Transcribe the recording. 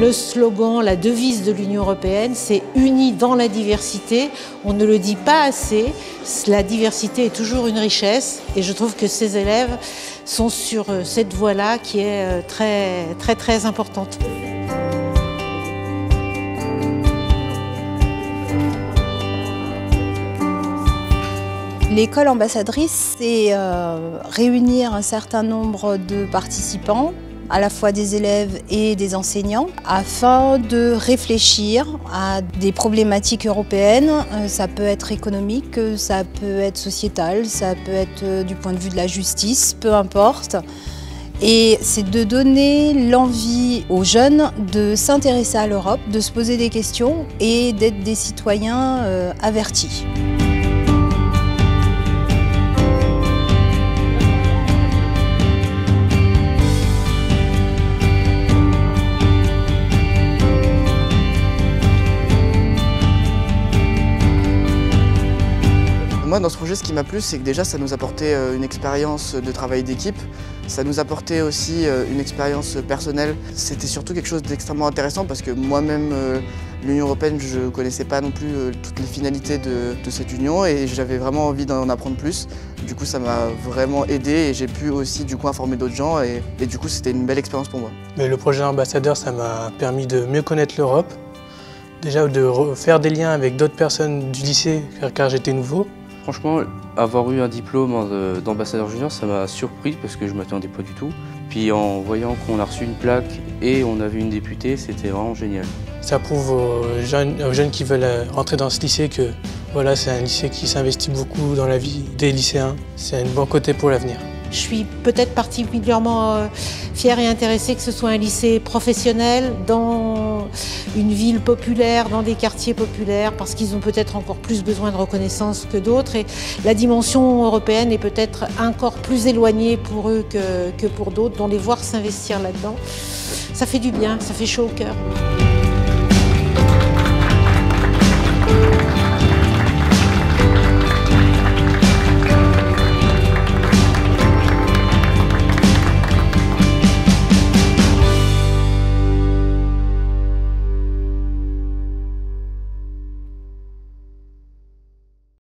Le slogan, la devise de l'Union européenne, c'est « Unis dans la diversité ». On ne le dit pas assez, la diversité est toujours une richesse et je trouve que ces élèves sont sur cette voie-là qui est très importante. L'école ambassadrice, c'est réunir un certain nombre de participants, à la fois des élèves et des enseignants, afin de réfléchir à des problématiques européennes. Ça peut être économique, ça peut être sociétal, ça peut être du point de vue de la justice, peu importe. Et c'est de donner l'envie aux jeunes de s'intéresser à l'Europe, de se poser des questions et d'être des citoyens avertis. Moi, dans ce projet, ce qui m'a plu, c'est que déjà, ça nous apportait une expérience de travail d'équipe. Ça nous apportait aussi une expérience personnelle. C'était surtout quelque chose d'extrêmement intéressant parce que moi-même, l'Union européenne, je ne connaissais pas non plus toutes les finalités de cette union et j'avais vraiment envie d'en apprendre plus. Du coup, ça m'a vraiment aidé et j'ai pu aussi du coup informer d'autres gens et du coup, c'était une belle expérience pour moi. Mais le projet ambassadeur, ça m'a permis de mieux connaître l'Europe. Déjà, de faire des liens avec d'autres personnes du lycée car j'étais nouveau. Franchement, avoir eu un diplôme d'ambassadeur junior, ça m'a surpris parce que je ne m'attendais pas du tout. Puis en voyant qu'on a reçu une plaque et on avait une députée, c'était vraiment génial. Ça prouve aux jeunes qui veulent rentrer dans ce lycée que voilà, c'est un lycée qui s'investit beaucoup dans la vie des lycéens. C'est un bon côté pour l'avenir. Je suis peut-être particulièrement fière et intéressée que ce soit un lycée professionnel dans une ville populaire, dans des quartiers populaires, parce qu'ils ont peut-être encore plus besoin de reconnaissance que d'autres. Et la dimension européenne est peut-être encore plus éloignée pour eux que pour d'autres, dont les voir s'investir là-dedans, ça fait du bien, ça fait chaud au cœur.